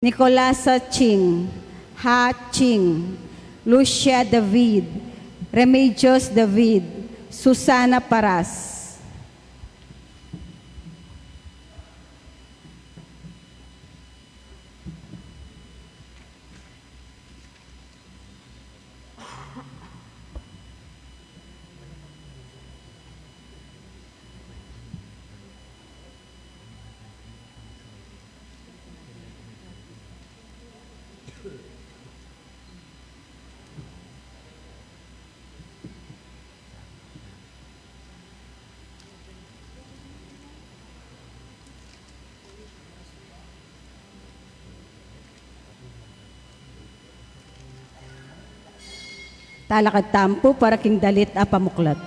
Nicolasa Ching, Ha Ching, Lucia David, Remedios David, Susana Paras. Talakad tampo para king dalit a pamuklat.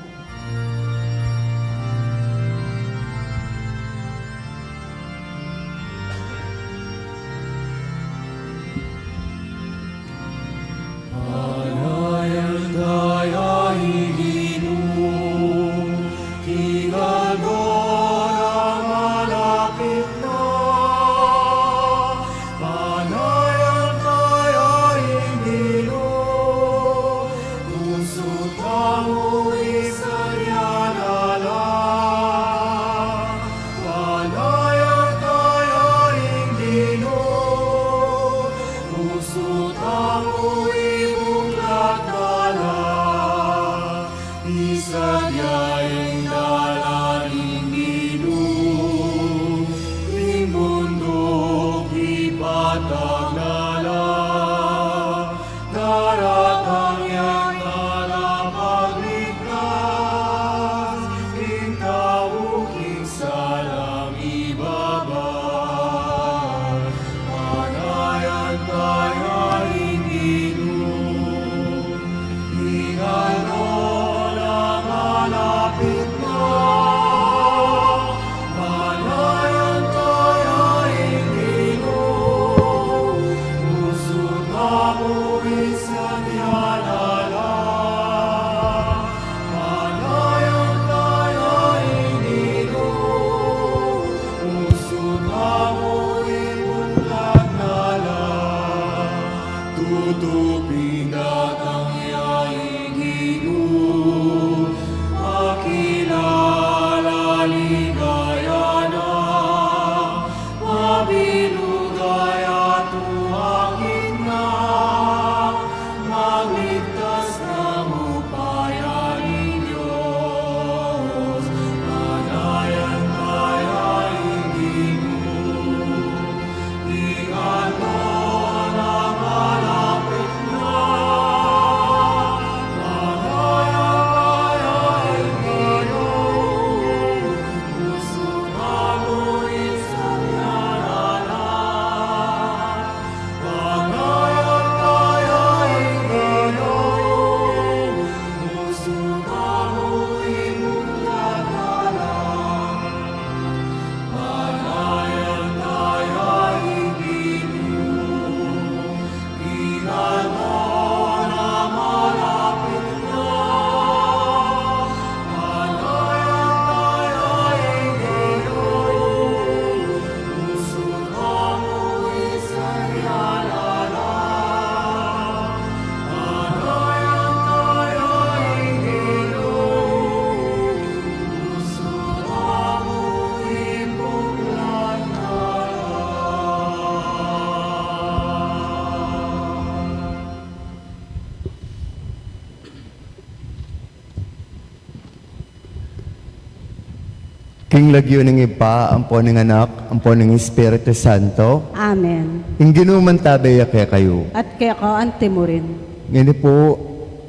King lagyo ng ipa, ampo ng anak, ampo ng Espiritu Santo. Amen. Ing ginuman tabaya kaya kayo. At kaya ka ante mo rin. Ngayon po,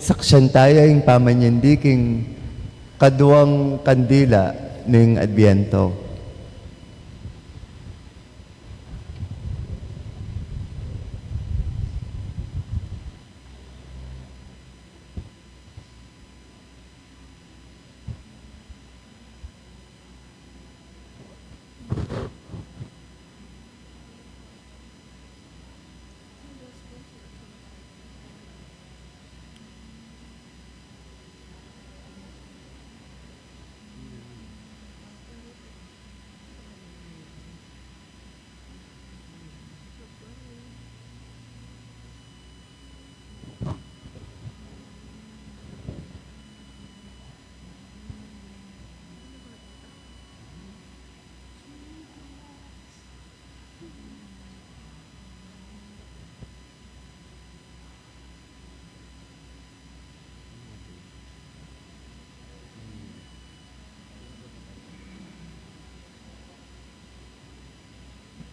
saksyan tayo yung pamanyandi king kaduang kandila ng Adbiento.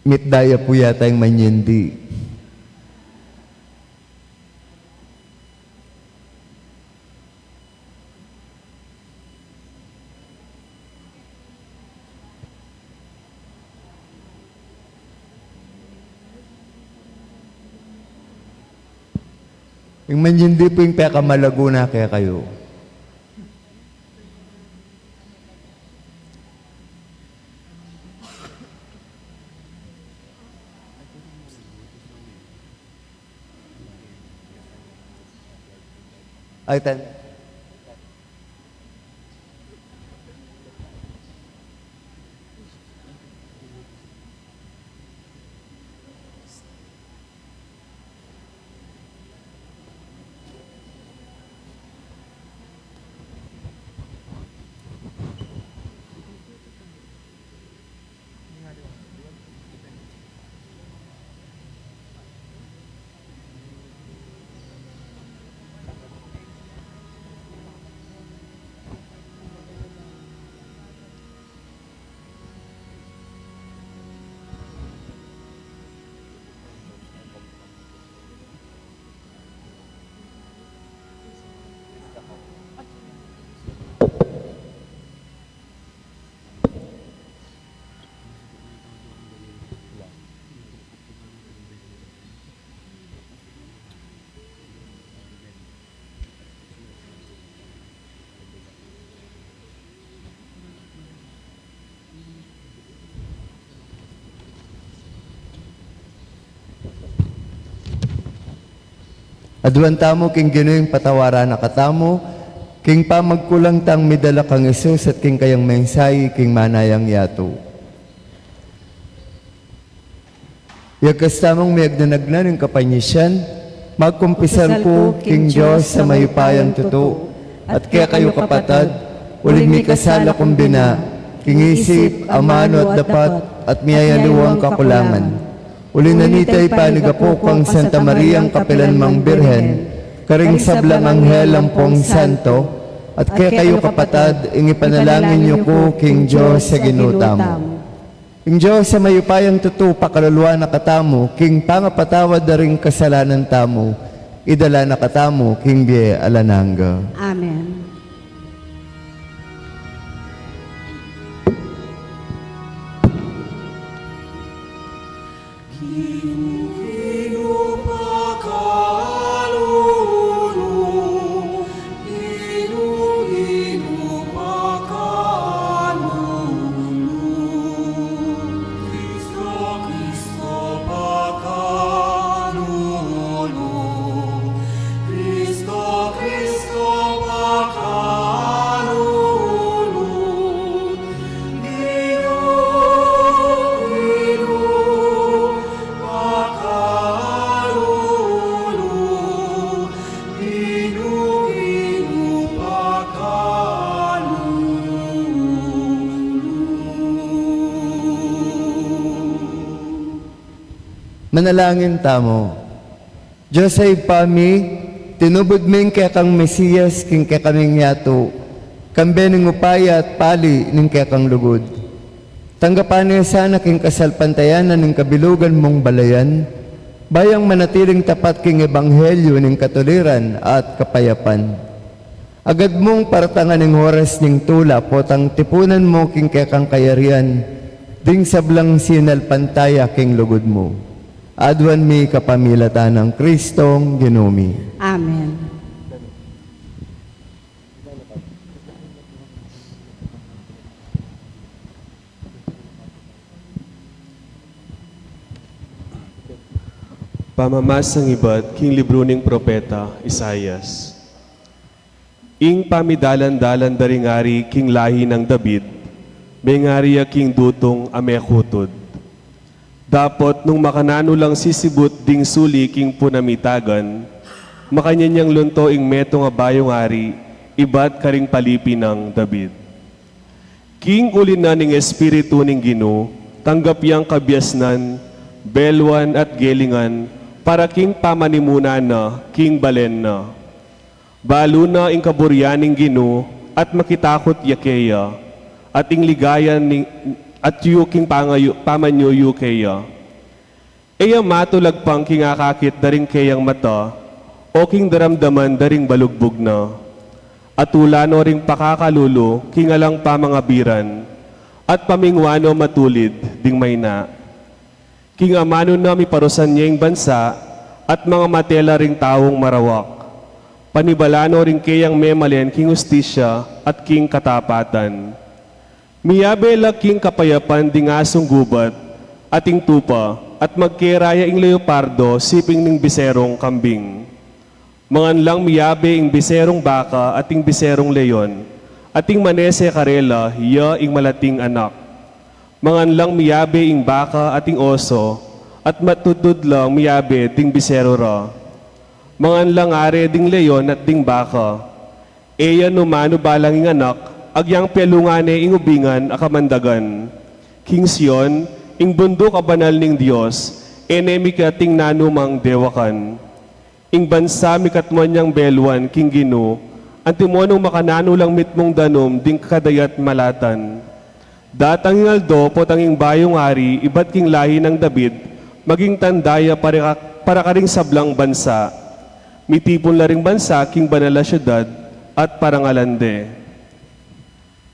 mitdaya po yata yung manyindi. Yung manyindi po yung pekamalago na kaya kayo. Ay, Aduan tamo king Ginoong patawara na katamo, king pamagkulang tang midala kang Isus at king kayang mensay king manayang yato. Yagkastamong may agnanagnan ng kapanyisyan, magkumpisal po king Diyos sa mayupayang tuto, at kaya kayo kapatad, uling may kasala kumbina, king isip, amano at dapat, at miyayaluwang kakulangan. Uli na nitay panigapo kang Santa Mariang Kapilanmang Birhen, karing sablang anghel ang pong santo, at kaya kayo kapatad, ingipanalangin niyo ko king Diyos sa ginutamo. King Diyos sa mayupayang tuto, pakaluluwa na katamo, king pangapatawad na ring kasalanan tamo, idala na katamo, king biye alananga. Amen. Manalangin tamo. Diyos ay pami, tinubod ming kaya kang Mesiyas, king kaya kaming yato, kambe ng upaya at pali ng kaya kang lugod. Tanggapan niya sana king kasalpantayanan ng kabilugan mong balayan, bayang manatiling tapat king ebanghelyo ng katuliran at kapayapan. Agad mong paratangan ng oras ng tula, potang tipunan mo king kaya kang kayarian, ding sablang sinalpantaya king lugod mo. Adwan mi kapamilatan ng Kristong Ginumi. Amen. Pamamasang iba't king libro ng propeta Isaias. Ing pamidalan-dalan daringari king lahi ng David, may ngari king dutong amekutod. Dapat nung makanano lang sisibut ding suli king punamitagan, makanyanyang lunto ing metong abayong ari, iba't karing palipi ng David. King ulin na ning espiritu ning Gino, tanggap yang kabyasnan, belwan at gelingan, para king pamanimunan na, king balen na. Balo na ing kaburyaning Gino, at makitakot yakeya, at ing at yu king pamanyo kaya. Eya matulag pang kingakakit daring kayang mata, o king daramdaman daring balugbog na. At ulano ring pakakalulo, kingalang pamangabiran, at pamingwano matulid, ding may na. King amano na miparusan niya yung bansa, at mga matela ring taong marawak. Panibalano ring kayang memalen, king ustisya, at king katapatan. Miyabela king kapayapan, ding asong gubat, ating tupa, at magkeraya ing leopardo, siping ning biserong kambing. Mangan lang miyabe ing biserong baka at ing biserong leon, at ing manese karela, hiya ing malating anak. Mangan lang miyabe ing baka at ing oso, at matutod lang miyabe ding bisero ra. Mangan lang are ding leon at ding baka. Eya numano balang ing anak, agyang pelungane ing ubingan akamandagan. King Sion, ing bundok a banal ning Dios, enemi kating nanumang dewakan. Ing bansa mikatman niyang belwan, king Gino, antimonong makanano lang mitmong danom, ding kadayat malatan. Datang ing aldo, potanging bayong ari, iba't king lahi ng David, maging tandaya para karing sablang bansa. Mitipon la ring bansa, king banala syudad, at parangalande.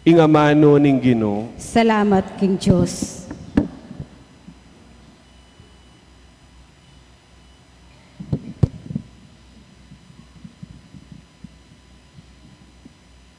Ing amano ning Gino. Salamat, King Diyos.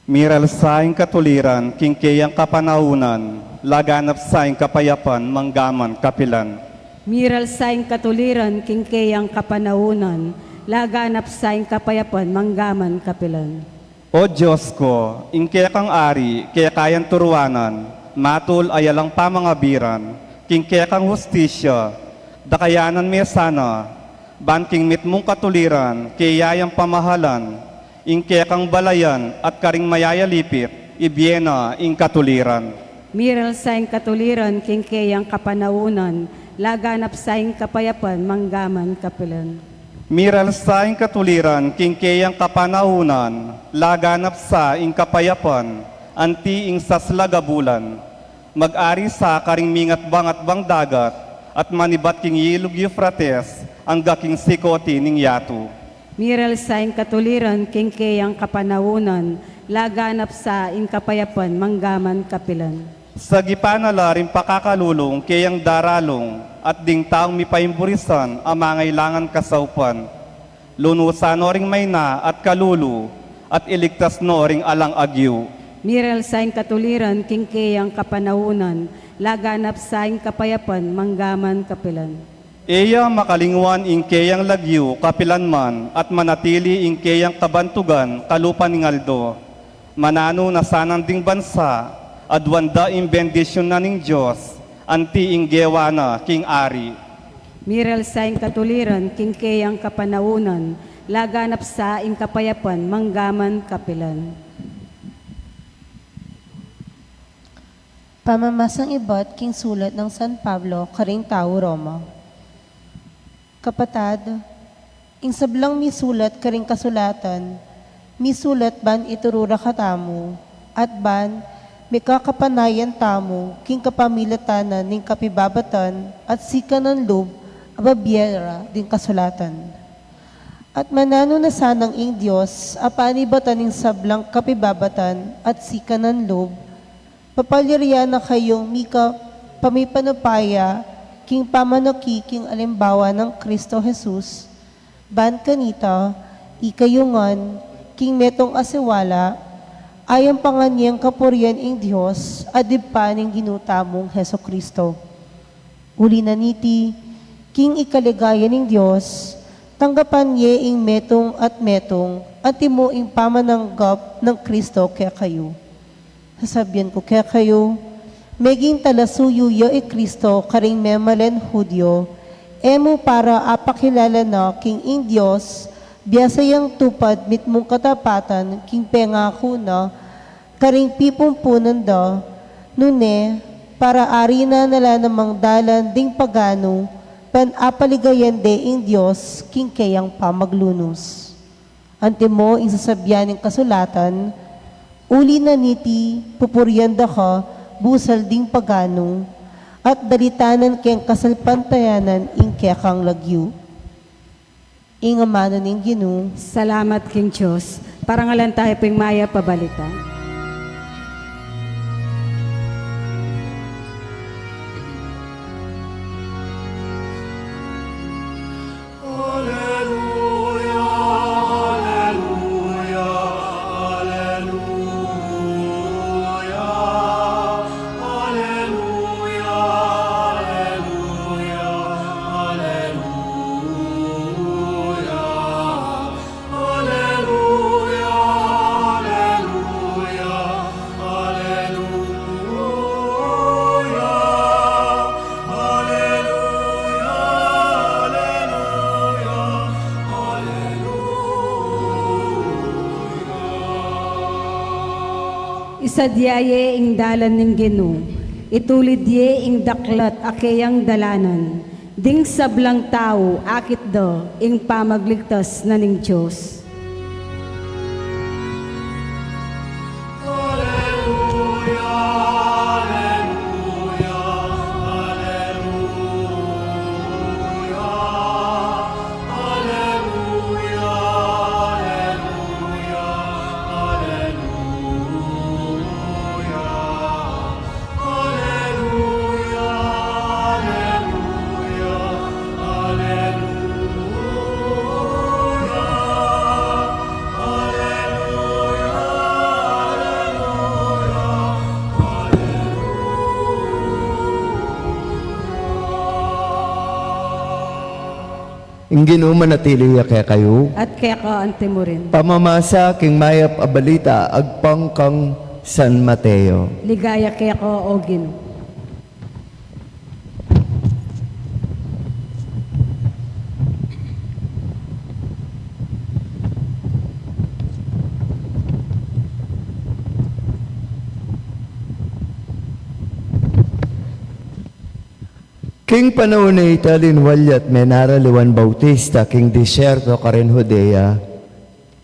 Miral saing katuliran, kingkeyang kapanahunan, laganap saing kapayapan, manggaman kapilan. Miral saing katuliran, kingkeyang kapanaunan, laganap saing kapayapan, manggaman kapilan. O Diyos ko, ingkaya kang ari, kaya kayang turuanan, matul ayalang pamangabiran, kingkaya kang hustisya, dakayanan may sana, banking mitmong katuliran, kayayang pamahalan, ingkaya kang balayan at karing mayayalipit, ibyena ing katuliran. Miral saing katuliran, kingkeyang kapanaunan, laganap saing kapayapan, manggaman kapilan. Miral sa ing katuliran, kingkeyang kapanahunan, laganap sa ing kapayapan, anti ing saslagabulan, mag-ari sa karing mingat bangat bang dagat, at manibat king yilog Euphrates, ang gaking sikoti ning yatu. Miral saing katuliran, kingkeyang kapanaunan, laganap sa ing kapayapan, manggaman kapilan. Sa gipanala rin pakakalulong, kayang daralong, at ding taong mipaimburisan, ang mangailangan kasaupan. Lunusan no ring may na at kalulu, at iligtas no ring alang agyu. Miral saing katuliran, kingkeyang kapanaunan, laganap saing kapayapan, manggaman kapilan. Eya makalingwan ing kayang lagyu, kapilan man, at manatili ing kayang kabantugan, kalupan ning aldo. Manano na sanang ding bansa, adwanda ing bendisyon na ning Diyos, anti ing gewa na king ari. Miral saing katuliran, kingkeyang kapanaunan, laganap sa ing kapayapan, manggaman kapilan. Pamamasang ibot king sulat ng San Pablo, karing tao Roma. Kapatad, ing sablang misulat karing kasulatan, misulat ban iturura katamu, at ban may kakapanayan tamo, king kapamilatanan ning kapibabatan, at sika ng loob, ababyera din kasulatan. At manano na sanang ing Diyos, apanibatan ning sablang kapibabatan, at sika ng loob, papalirya na kayong mika pamipanupaya, king pamanoki king alimbawa ng Kristo Jesus, ban kanita, ikayungan, king metong asiwala, ayang panganyang kapurian ing Diyos, adibpa ning ginutamong Heso Kristo. Uli na niti, king ikaligaya ning Diyos, tanggapan niya ing metong at timo ing pamananggap ng Kristo kaya kayo. Sasabihan ko kaya kayo, meging talasuyo yo e Kristo karing memalen Hudyo, emo para apakilala na king ing Diyos, biyasayang tupad mitmong katapatan, king pengako na, karing pipumpunan da, nune, para ari na nala namang dalan ding pagano, pan apaligayan de ing Diyos, king kayang pamaglunos. Ante mo, ing sasabyan ng kasulatan, uli na niti, pupuryanda ka, busal ding pagano, at dalitanan kayang kasalpantayanan ing kayakang lagyu. Ing amano ning Ginoo, Salamat King Diyos. Parangalan tayo ping maya pabalita. Isadyaye ing dalan ning Ginoo, itulidye ing daklat akeyang dalanan, ding sablang tao akit do ing pamagligtas na ning Diyos. Ing Ginoo manatili kaya kayo. At kaya ka antimo rin. Pamamasa king mayap a balita agpang kang San Mateo. Ligaya kaya ko o Ginoo. King panahon na italin walyat menara Juan Bautista king disyerto karen Judea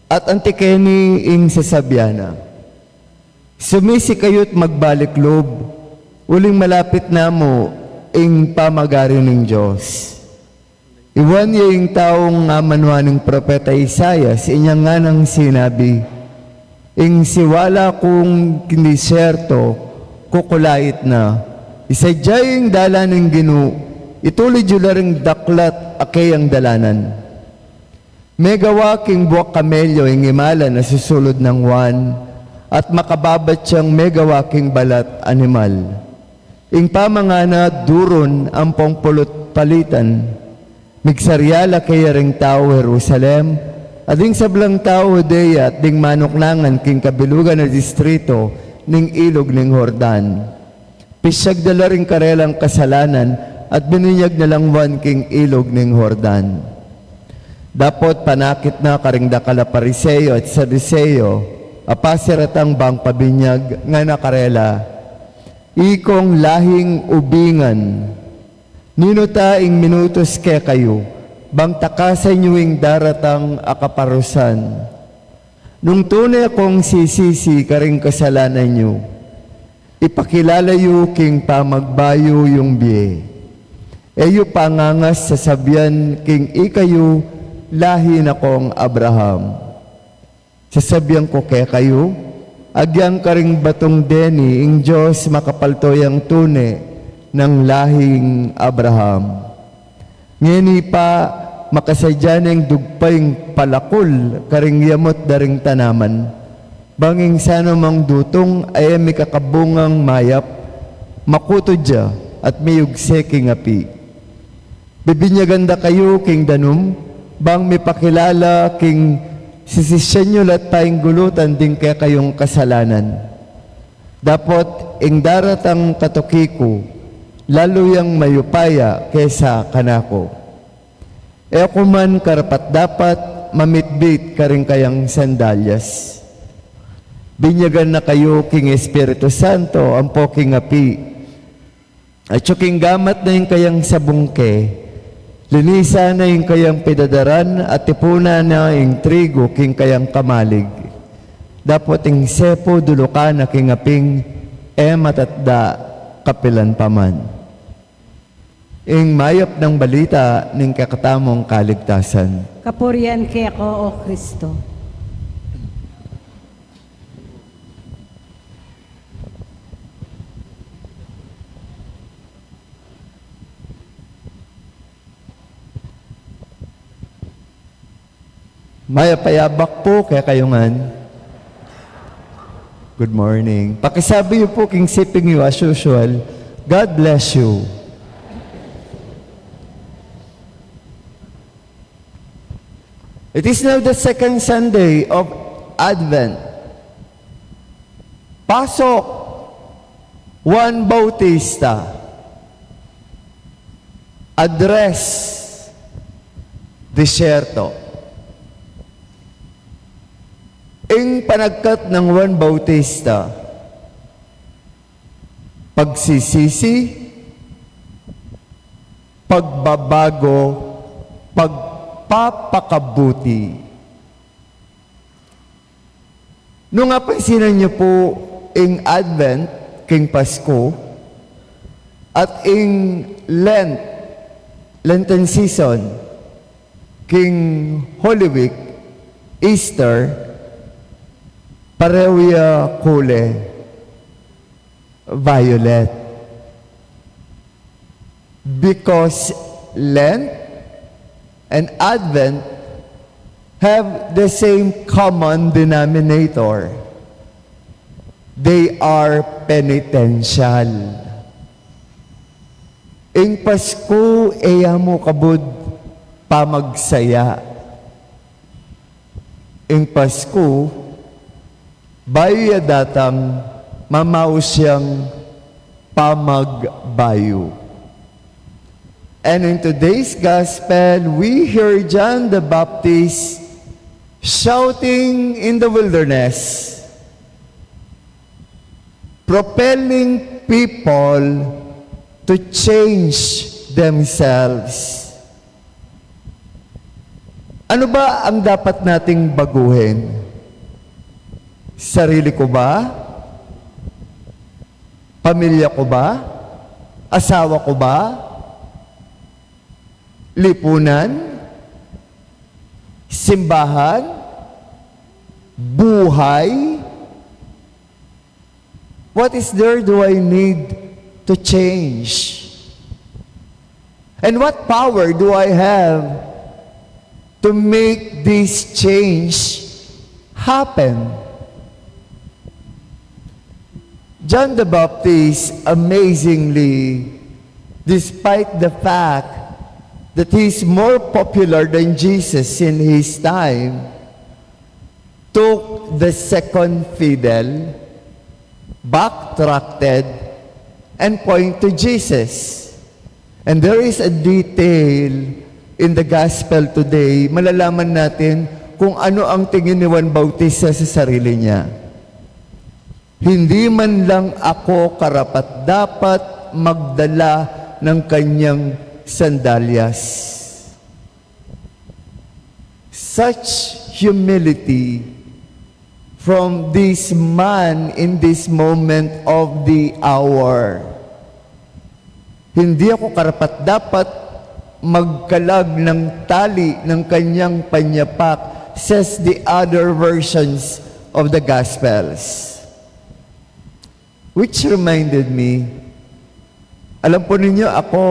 at antikeni ing sasabyana. Sumisi kayo't magbalik lob, uling malapit na mo ing pamagari ng Diyos. Iwan niya ing taong amanwa ng propeta Isaias, inya nga nang sinabi, ing siwala kong kinisyerto, kukulait na, isadyay ing dalaning Ginoo, itulid yun ring daklat akay ang dalanan. May gawa king buwak kamelyo ing imala na susulod ng wan, at makababat siyang may gawa king balat animal. Ing pamangana duron ang pongpulot palitan, migsaryala kaya ring tao Jerusalem, at ding sablang tao Judea at ding manuklangan king kabilugan na distrito ning ilog ning Jordan. Pisyag dala ring karelang kasalanan at bininyag na lang wan king ilog ning Jordan. Dapot panakit na karing dakala Pariseo at Saduseo, apasiratang bang pabinyag nga nakarela, ikong lahing ubingan, ninuta ing minutos ke kayo, bang takasan nyo ing daratang akaparusan. Nung tunay akong sisisi karing kasalanan nyo, ipakilala yu king pamagbayo yung biye. Eyo pangangas sa sabyan king ikayo lahi na kong Abraham. Sasabihan ko kaya kayo, agyang karing batong deni ing Diyos makapaltoyang tune ng lahing Abraham. Ngeni pa makasadyaning dugpayng palakol karing yamot daring tanaman. Banging sana mang dutong ay may kakabungang mayap, makuto dya at mayugse king api. Bibinyaganda kayo king danum, bang may pakilala king sisisyan nyo lat tayong gulutan din kaya kayong kasalanan. Dapot ing daratang katukiko, lalo yang mayupaya kesa kanako. E ako man karapat dapat mamitbit karing kayang sandalyas. Binyagan na kayo king Espiritu Santo, ang po king api. At yung gamat na yung kayang sabungke, linisa na yung kayang pidadaran at tipuna na yung trigo king kayang kamalig. Dapat yung sepo duluka na king aping matatda kapilan paman. Ing mayap ng balita ning kakatamong kaligtasan. Kapurian keko, O Kristo. Mayapayabak po kaya kayungan. Good morning. Pakisabi niyo po king siping you as usual. God bless you. It is now the second Sunday of Advent. Pasok Juan Bautista. Address Desierto. Ing panagkat ng Juan Bautista, pagsisisi, pagbabago, pagpapakabuti. Nung napansinan niyo po ing Advent, king Pasko, at ing Lenten season, king Holy Week, Easter, parehuya kule, violet. Because Lent and Advent have the same common denominator. They are penitential. Ing Pasko, eya mo kabud pamagsaya. Ing Pasko, bayo ya datang mamaus siyang pamagbayo. And in today's gospel, we hear John the Baptist shouting in the wilderness, propelling people to change themselves. Ano ba ang dapat nating baguhin? Sarili ko ba? Pamilya ko ba? Asawa ko ba? Lipunan? Simbahan? Buhay? What is there do I need to change? And what power do I have to make this change happen? John the Baptist, amazingly, despite the fact that he's more popular than Jesus in his time, took the second fiddle, backtracked, and point to Jesus. And there is a detail in the gospel today, malalaman natin kung ano ang tingin ni Juan Bautista sa sarili niya. Hindi man lang ako karapat-dapat magdala ng kanyang sandalyas. Such humility from this man in this moment of the hour. Hindi ako karapat-dapat magkalag ng tali ng kanyang panyapak, says the other versions of the Gospels. Which reminded me, alam po ninyo, ako,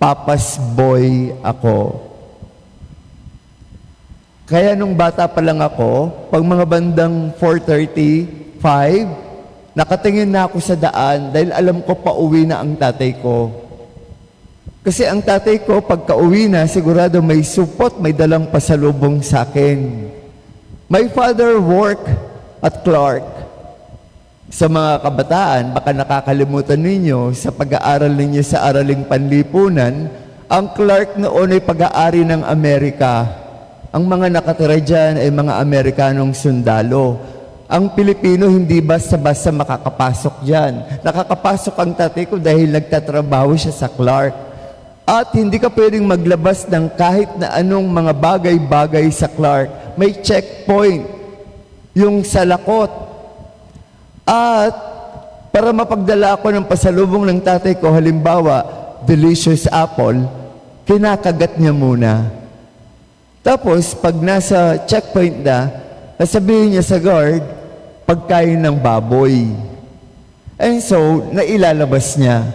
papa's boy ako. Kaya nung bata pa lang ako, pag mga bandang 4:35, nakatingin na ako sa daan dahil alam ko pauwi na ang tatay ko. Kasi ang tatay ko, pagka uwi na, sigurado may supot, may dalang pasalubong sa akin. My father worked at Clark. Sa mga kabataan, baka nakakalimutan ninyo sa pag-aaral ninyo sa Araling Panlipunan, ang Clark noon ay pag-aari ng Amerika. Ang mga nakatira dyan ay mga Amerikanong sundalo. Ang Pilipino hindi basta-basta makakapasok dyan. Nakakapasok ang tatay ko dahil nagtatrabaho siya sa Clark. At hindi ka pwedeng maglabas ng kahit na anong mga bagay-bagay sa Clark. May checkpoint, yung salakot. At para mapagdala ako ng pasalubong ng tatay ko, halimbawa, delicious apple, kinakagat niya muna. Tapos, pag nasa checkpoint na, sasabihin niya sa guard, pagkain ng baboy. And so, nailalabas niya.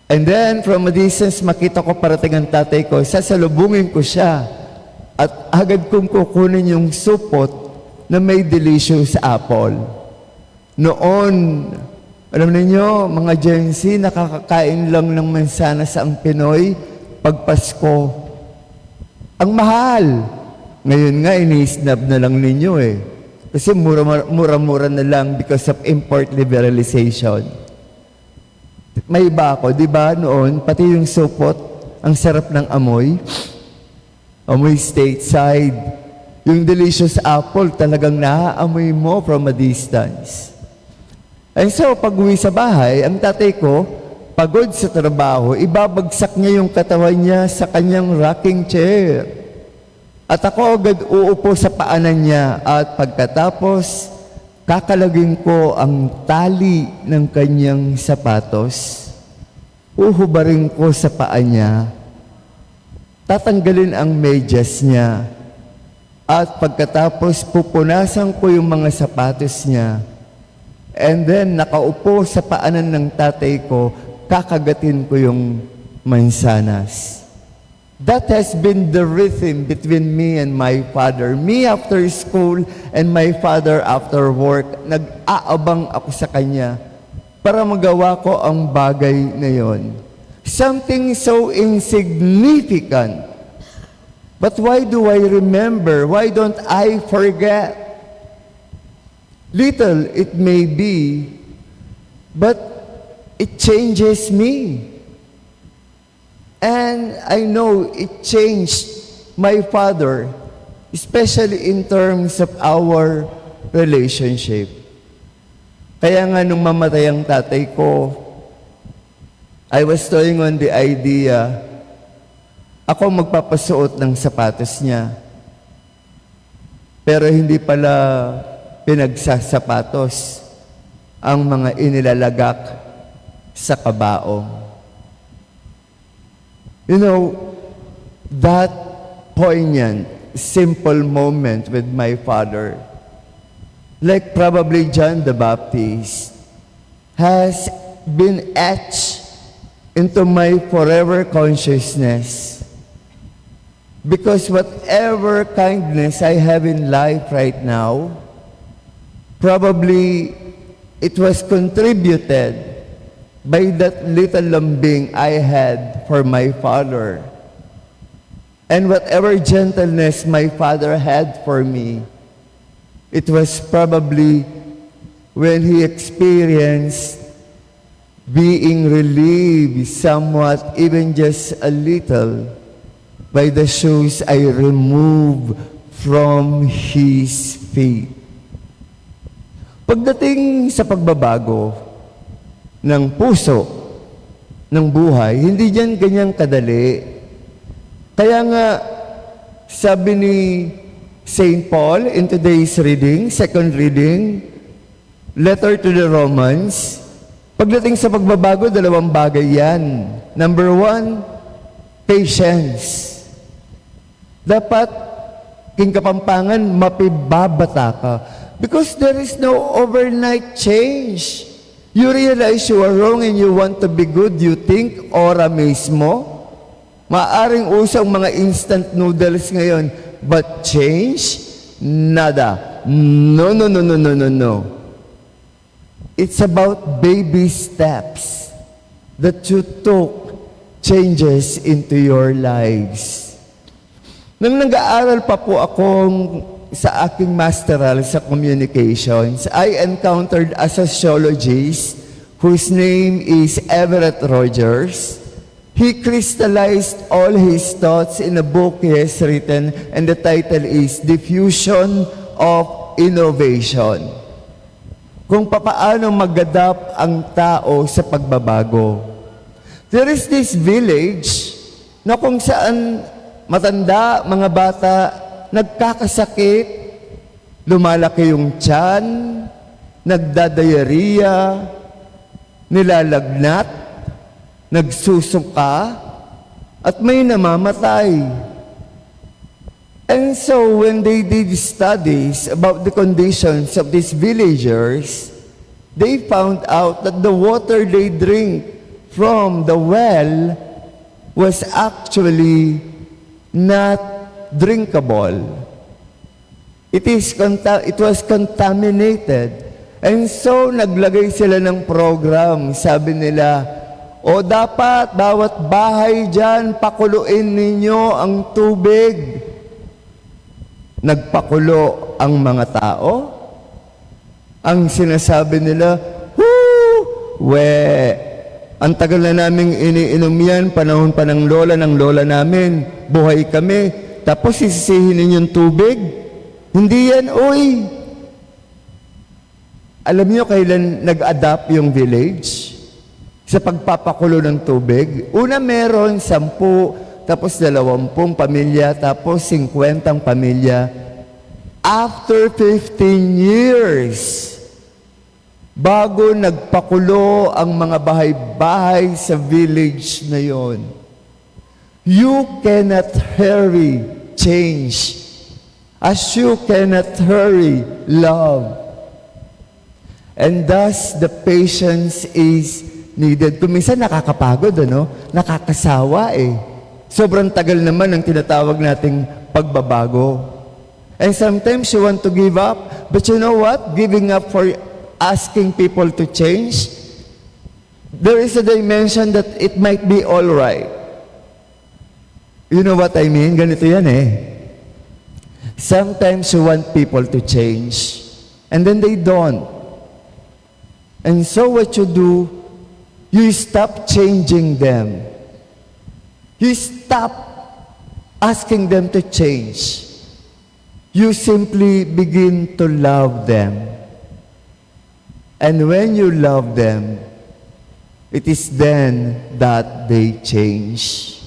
And then, from a distance, makita ko parating ang tatay ko, sasalubungin ko siya. At agad kong kukunin yung supot na may delicious apple. Noon, alam niyo, mga Gen Z, nakakakain lang ng mansanas ang Pinoy pag Pasko. Ang mahal. Ngayon nga, ini-snub na lang ninyo eh. Kasi mura-mura na lang because of import liberalization. May iba ako, di ba, noon, pati yung supot, ang sarap ng amoy. Amoy stateside. Yung delicious apple, talagang naaamoy mo from a distance. And so, pag uwi sa bahay, ang tatay ko, pagod sa trabaho, ibabagsak niya yung katawan niya sa kanyang rocking chair. At ako agad uupo sa paanan niya at pagkatapos, kakalagin ko ang tali ng kanyang sapatos. Uhubarin ko sa paa niya. Tatanggalin ang medyas niya. At pagkatapos, pupunasan ko yung mga sapatos niya. And then, nakaupo sa paanan ng tatay ko, kakagatin ko yung mansanas. That has been the rhythm between me and my father. Me after school and my father after work. Nag-aabang ako sa kanya para magawa ko ang bagay na yon. Something so insignificant. But why do I remember? Why don't I forget? Little it may be, but it changes me. And I know it changed my father, especially in terms of our relationship. Kaya nga nung mamatay ang tatay ko, I was toying on the idea, ako magpapasuot ng sapatos niya. Pero hindi pala pinagsasapatos ang mga inilalagak sa kabaong. You know, that poignant, simple moment with my father, like probably John the Baptist, has been etched into my forever consciousness. Because whatever kindness I have in life right now, probably it was contributed by that little lambing I had for my father. And whatever gentleness my father had for me, it was probably when he experienced being relieved somewhat, even just a little, by the shoes I removed from his feet. Pagdating sa pagbabago ng puso, ng buhay, hindi diyan ganyang kadali. Kaya nga, sabi ni St. Paul in today's reading, second reading, letter to the Romans, pagdating sa pagbabago, dalawang bagay yan. Number 1, patience. Dapat, king Kapampangan, mapibabata ka. Because there is no overnight change. You realize you are wrong and you want to be good, you think, ora mismo. Maaring usang mga instant noodles ngayon. But change? Nada. No. It's about baby steps that you took changes into your lives. Nang nag-aaral pa po akong sa aking masteral sa communications, I encountered a sociologist whose name is Everett Rogers. He crystallized all his thoughts in a book he has written, and the title is Diffusion of Innovation. Kung papaano mag-adapt ang tao sa pagbabago. There is this village na kung saan matanda, mga bata, nagkakasakit, lumalaki yung tiyan, nagdadayariya, nilalagnat, nagsusuka, at may namamatay. And so when they did studies about the conditions of these villagers, they found out that the water they drink from the well was actually not drinkable. It was contaminated. And so, naglagay sila ng program. Sabi nila, o dapat bawat bahay dyan, pakuluin ninyo ang tubig. Nagpakulo ang mga tao. Ang sinasabi nila, ang tagal na naming iniinom yan, panahon pa ng lola namin, buhay kami, tapos sisisihin ninyong tubig? Hindi yan, uy! Alam niyo kailan nag-adapt yung village sa pagpapakulo ng tubig? Una meron 10, tapos 20 pamilya, tapos 50 pamilya. After 15 years, bago nagpakulo ang mga bahay-bahay sa village na yon. You cannot hurry change as you cannot hurry love. And thus, the patience is needed. Kung minsan nakakapagod, nakakasawa eh. Sobrang tagal naman ang tinatawag nating pagbabago. And sometimes you want to give up, but you know what? Giving up for asking people to change, there is a dimension that it might be all right. You know what I mean? Ganito yan eh. Sometimes you want people to change, and then they don't. And so what you do, you stop changing them. You stop asking them to change. You simply begin to love them. And when you love them, it is then that they change.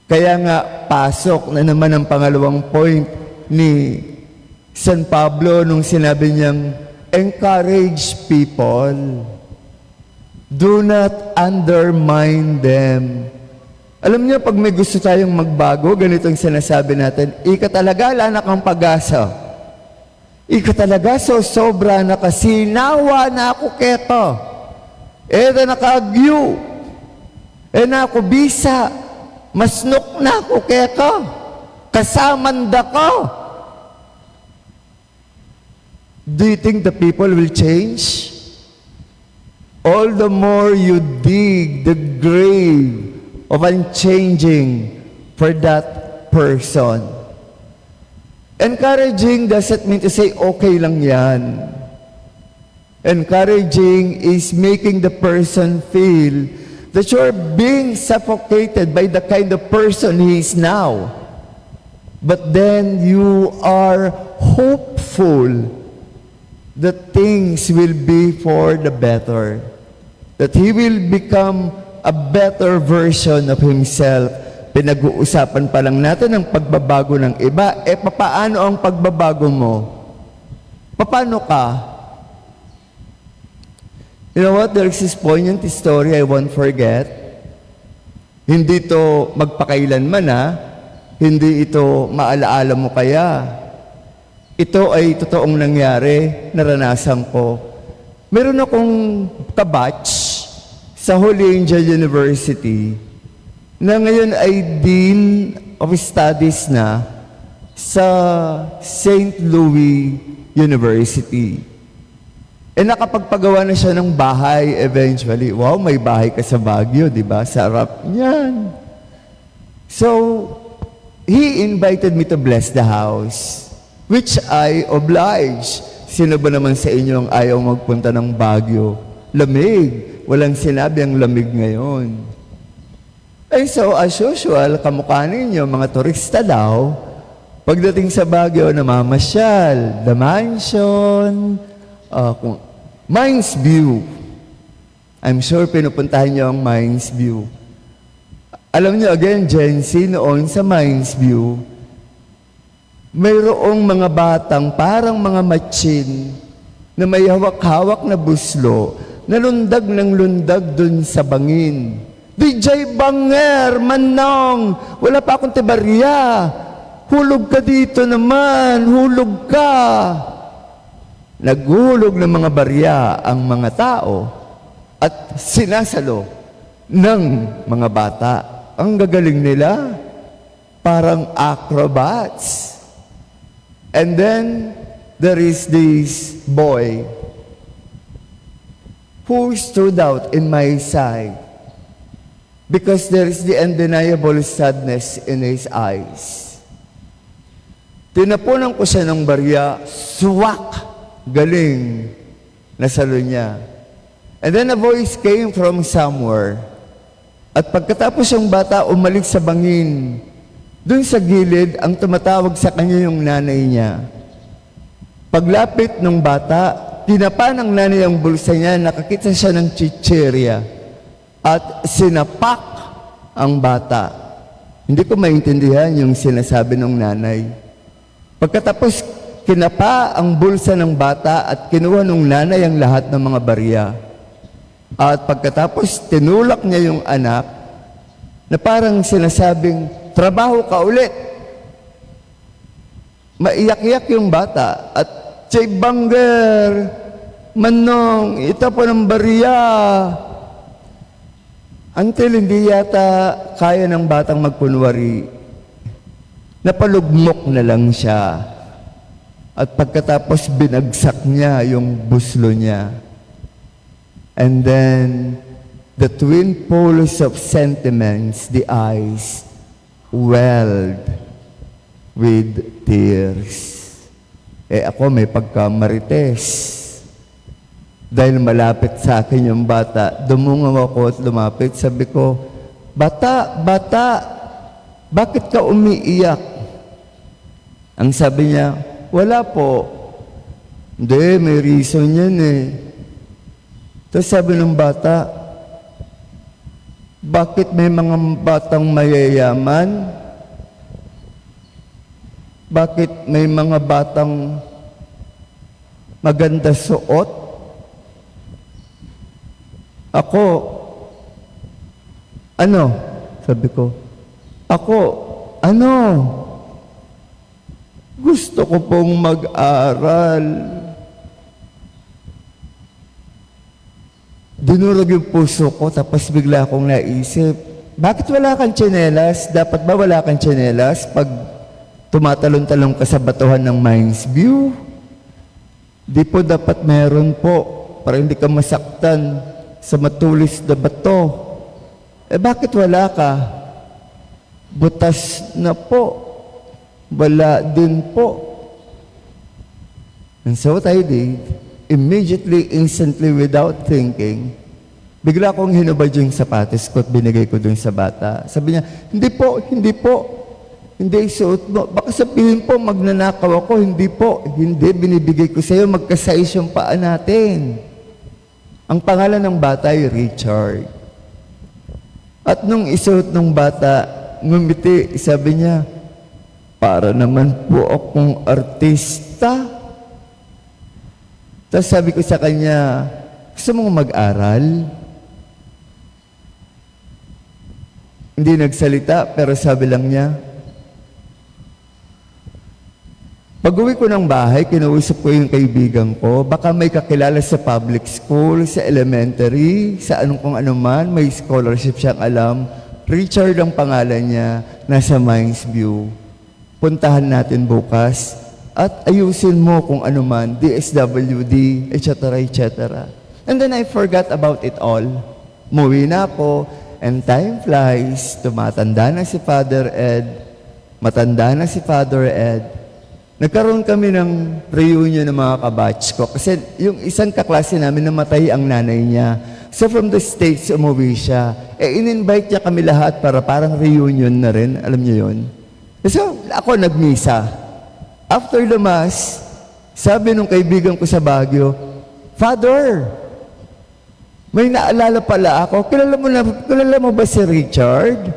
Kaya nga, pasok na naman ang pangalawang point ni San Pablo nung sinabi niyang, encourage people. Do not undermine them. Alam niyo, pag may gusto tayong magbago, ganito ang sinasabi natin, ika talaga, lanak ang pag-asa. Ika talaga, so sobra na kasi nawa na ako keto. Eda nakagyo. Na ako bisa. Masnok na ako keto. Kasamanda ko. Do you think the people will change? All the more you dig the grave of unchanging for that person. Encouraging doesn't mean to say, okay lang yan. Encouraging is making the person feel that you're being suffocated by the kind of person he is now. But then you are hopeful that things will be for the better. That he will become a better version of himself. Pinag-uusapan pa lang natin ang pagbabago ng iba. Papaano ang pagbabago mo? Paano ka? You know what? There's this poignant story I won't forget. Hindi ito magpakailanman Hindi ito maalaala mo kaya. Ito ay totoong nangyari, naranasan ko. Meron akong kabatch sa Holy Angel University na ngayon ay Dean of Studies na sa St. Louis University. Nakapagpagawa na siya ng bahay eventually. Wow, may bahay ka sa Baguio, di ba? Sarap niyan. So, he invited me to bless the house, which I obliged. Sino ba naman sa inyo ang ayaw magpunta ng Baguio? Lamig. Walang sinabi ang lamig ngayon. So, as usual, kamukha ninyo, mga turista daw, pagdating sa Baguio, namamasyal, the mansion, Mines View. I'm sure pinupuntahan niyo ang Mines View. Alam niyo, again, Gen Z, noon sa Mines View, mayroong mga batang parang mga matchin na may hawak-hawak na buslo, na lundag ng lundag dun sa bangin. DJ Banger, Manong, wala pa akong tibarya. Hulog ka dito naman, hulog ka. Naghulog ng mga barya ang mga tao at sinasalo ng mga bata. Ang gagaling nila, parang acrobats. And then, there is this boy who stood out in my sight because there is the undeniable sadness in his eyes. Tinapunan ko siya ng barya, swak, galing, nasalo niya. And then a voice came from somewhere. At pagkatapos yung bata umalik sa bangin, dun sa gilid, ang tumatawag sa kanya yung nanay niya. Paglapit ng bata, tinapa ng nanay ang bulsa niya, nakakita siya ng chichirya at sinapak ang bata. Hindi ko maintindihan yung sinasabi ng nanay. Pagkatapos, kinapa ang bulsa ng bata at kinuha ng nanay ang lahat ng mga barya. At pagkatapos, tinulak niya yung anak na parang sinasabing, trabaho ka ulit. Maiyak-iyak yung bata at Chay Banger, Manong, ito po ng barya. Until hindi yata kaya ng batang magkunwari, napalugmok na lang siya. At pagkatapos binagsak niya yung buslo niya. And then, the twin poles of sentiments, the eyes, welled with tears. Ako may pagkamarites. Dahil malapit sa akin yung bata, dumungaw ako at lumapit. Sabi ko, bata, bakit ka umiiyak? Ang sabi niya, wala po. Hindi, may reason yan eh. Tapos sabi ng bata, bakit may mga batang mayayaman? Bakit may mga batang maganda suot? Ako, ano? Sabi ko, ako, ano? Gusto ko pong mag-aral. Dinurog yung puso ko, tapos bigla akong naisip, bakit wala kang tsinelas? Dapat ba wala kang tsinelas pag tumatalon-talon ka sa batuhan ng Mines View? Di po dapat meron po, para hindi ka masaktan sa matulis na bato. Bakit wala ka? Butas na po. Wala din po. And so what I did, immediately, instantly, without thinking, bigla akong hinubad yung sapatos ko at binigay ko dun sa bata. Sabi niya, hindi po, hindi suot mo. Baka sabihin po, magnanakaw ako. Hindi po, hindi, binibigay ko sa'yo, magkasais yung paa natin. Ang pangalan ng bata ay Richard. At nung isuot ng bata, ngumiti, sabi niya, para naman po akong artista. Tapos sabi ko sa kanya, gusto mong mag-aral? Hindi nagsalita, pero sabi lang niya, pag-uwi ko ng bahay, kinausap ko yung kaibigan ko, baka may kakilala sa public school, sa elementary, sa anong kung ano man, may scholarship siyang alam. Richard ang pangalan niya, nasa Mines View. Puntahan natin bukas at ayusin mo kung ano man, DSWD, etc., etc. And then I forgot about it all. Muwi na ako, and time flies, tumatanda na si Father Ed, matanda na si Father Ed. Nagkaroon kami ng reunion ng mga kabatch ko kasi yung isang kaklase namin namatay ang nanay niya. So from the States, umuwi siya. In-invite niya kami lahat para parang reunion na rin. Alam niyo yun? So ako nagmisa. After the mass, sabi nung kaibigan ko sa Baguio, Father, may naalala pala ako. Kilala mo ba si Richard?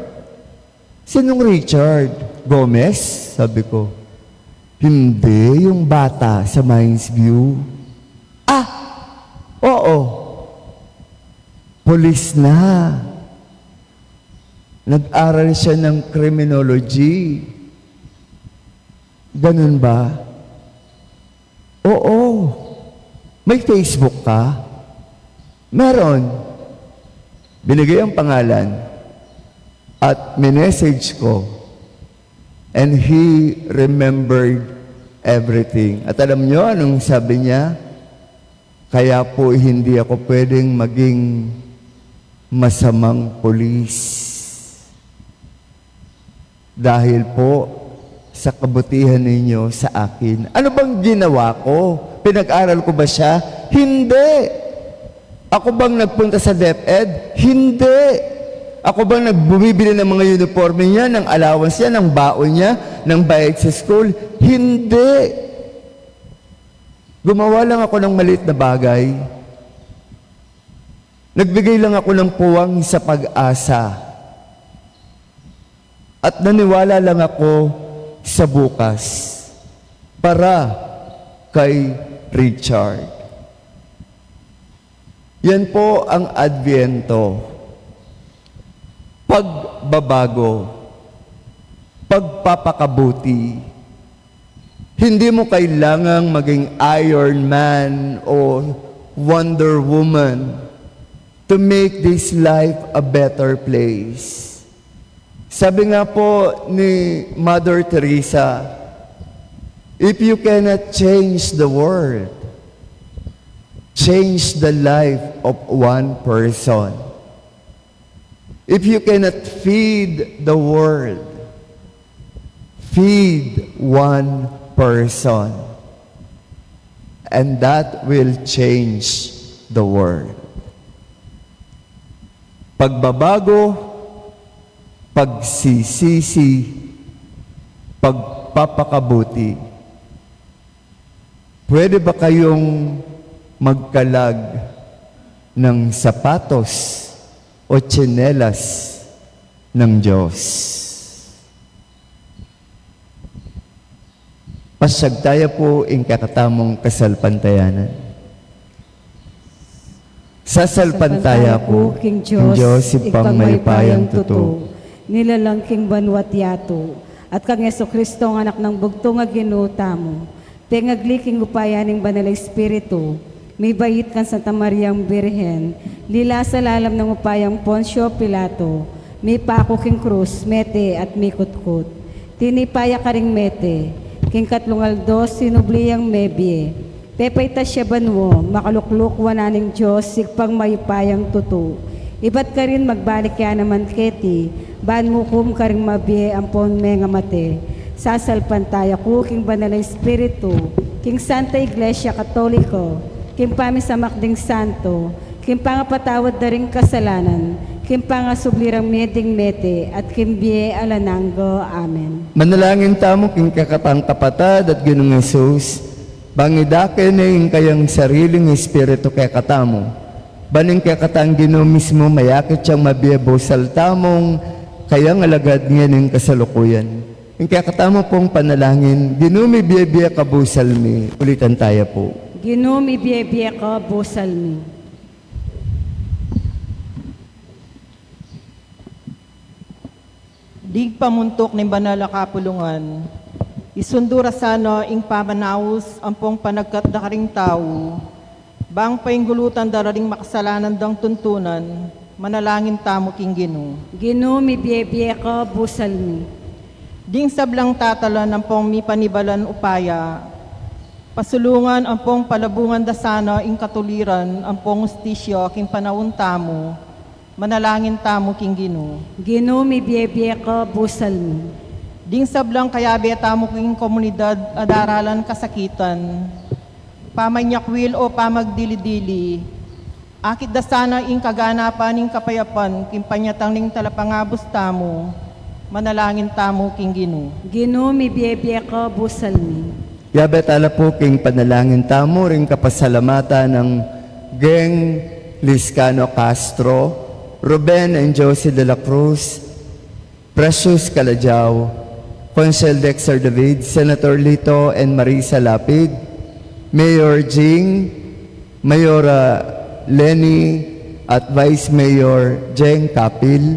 Sinong Richard? Gomez? Sabi ko. Hindi, yung bata sa Mines View. Pulis na. Nag-aral siya ng criminology. Ganun ba? Oo. May Facebook ka? Meron. Binigay ang pangalan at minessage ko. And he remembered everything. At alam nyo anong sabi niya? Kaya po hindi ako pwedeng maging masamang pulis. Dahil po sa kabutihan ninyo sa akin. Ano bang ginawa ko? Pinag-aral ko ba siya? Hindi. Ako bang nagpunta sa DepEd? Hindi. Ako bang nagbumibili ng mga uniforme niya, ng allowance niya, ng baon niya, ng bayad sa school? Hindi. Gumawa lang ako ng maliit na bagay. Nagbigay lang ako ng puwang sa pag-asa. At naniwala lang ako sa bukas para kay Richard. Yan po ang Adviento. Pagbabago, pagpapakabuti. Hindi mo kailangang maging Iron Man o Wonder Woman to make this life a better place. Sabi nga po ni Mother Teresa, if you cannot change the world, change the life of one person. If you cannot feed the world, feed one person. And that will change the world. Pagbabago, pagsisisi, pagpapakabuti. Pwede ba kayong magkalag ng sapatos o tsinelas ng Diyos? Pasyagtaya po ing kakatamong kasalpantayanan. Sasalpantaya ko, King Diyos, ipang maypayang totoo. Nilalang King Banwat Yato, at kang Yeso-Kristo ang anak ng bugtong nga ginuta mo. Tengagliking upayaning Banal Espiritu, may bayit kan Santa Mariang Birhen, lila sa lalam ng upayang Poncio Pilato, may pako King Cruz, mete at may kutkut. Tinipaya ka ring mete, King Katlungaldo, sinubliyang mebye, pepayta siya banwo, makalukluk wananing Diyos, sigpang maypayang tuto. Iba't ka rin magbalik ya naman keti, ban mukum ka rin mabye ampon me nga mate. Sasalpantaya ko, King Banal Espiritu, King Santa Iglesia Katoliko, King Pamisamakding Santo, King Pangapatawad na rin kasalanan, King Pangasublirang meding mete, at King Bie Alananggo. Amen. Manalangin tamo king kakatang kapatad at Ginoong Hesus, bangidakin na yung kayang sariling espiritu kay katamo. Baning kay katang Ginoo mismo mayakit siyang mabiyabo saltamong kayang alagad nga ng kasalukuyan. Yung kay katamo pong panalangin, Ginoo mi biya kabusal mi. Ulitan tayo po. Ginoo mi biye ka busal mi. Dig pamuntok ng banal na kapulungan, isundura sana ing pamanaus ang pong panagkatdakaring tao, bang painggulutan dararing makasalanan dang tuntunan, manalangin tamo King Ginoo. Ginoo mi biye ka busal mi. Ding sablang tatalan ang pong mi panibalan upaya, pasulungan ang pong palabungan da sana ing katuliran ang pong ustisyo king panahon tamo, manalangin tamo King Ginoo. Ginoo mi biye ka busal mi. Ding sablang kayabe tamo king komunidad adaralan kasakitan, pamanyakwil o pamagdili-dili, akit da sana ing kaganapan ing kapayapan king panyatang ning talapangabos tamo, manalangin tamo King Ginoo. Ginoo mi biye ka busal mi. Yabet ala po king panalangin tamo ring kapasalamatan ng Geng Liscano Castro, Ruben and Josie de la Cruz, Precious Calajao, Consel Dexter David, Senator Lito and Marisa Lapid, Mayor Jing, Mayora Lenny, at Vice Mayor Jeng Kapil,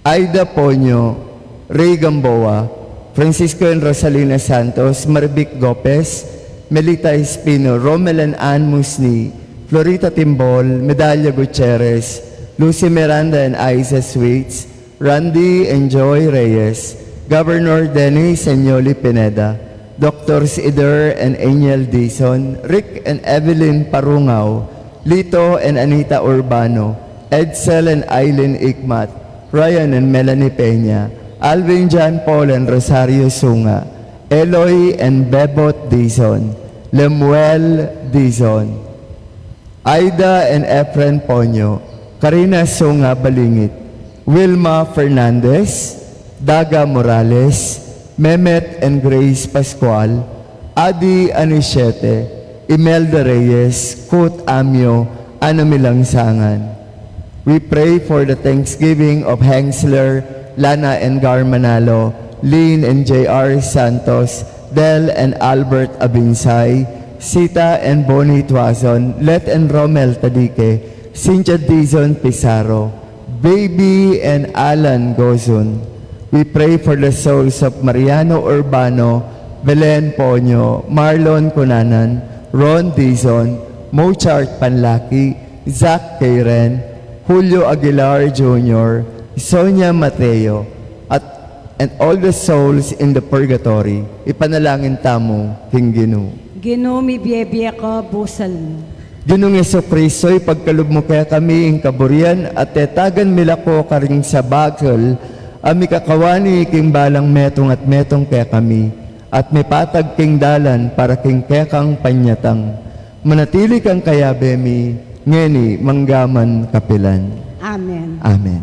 Aida Ponyo, Ray Gamboa, Francisco and Rosalina Santos, Marvic Gopez, Melita Espino, Romelan Ann Musni, Florita Timbol, Medalla Gutierrez, Lucy Miranda and Isa Sweets, Randy and Joy Reyes, Governor Dennis and Yoli Pineda, Drs. Ider and Angel Dizon, Rick and Evelyn Parungaw, Lito and Anita Urbano, Edsel and Eileen Ikmat, Ryan and Melanie Peña, Alvin John Paul and Rosario Sunga, Eloy and Bebot Dizon, Lemuel Dizon, Aida and Efren Ponyo, Karina Sunga Balingit, Wilma Fernandez, Daga Morales, Mehmet and Grace Pascual, Adi Anisiete, Imelda Reyes, Kut Amyo, Ana Milangsangan. We pray for the thanksgiving of Hengsler, Lana and Gar Manalo, Lynn and J.R. Santos, Del and Albert Abinsay, Sita and Bonnie Tuazon, Let and Romel Tadike, Cynthia Dizon Pizarro, Baby and Alan Gozon. We pray for the souls of Mariano Urbano, Belen Ponyo, Marlon Cunanan, Ron Dizon, Mochart Panlaki, Zach Kairen, Julio Aguilar Jr., Sonia Mateo, and all the souls in the purgatory. Ipanalangin tamo, King Ginoo. Ginoo mi biyebiya ka busal mo. Ginong Kristo'y pagkalub mo kaya kami ang kaburian at tetagan milako karing sa bakal, ami kakawani king balang metong at metong kaya kami, at may patag king dalan para king kekang panyatang. Manatili kang kaya bemi, ngeni manggaman kapilan. Amen. Amen.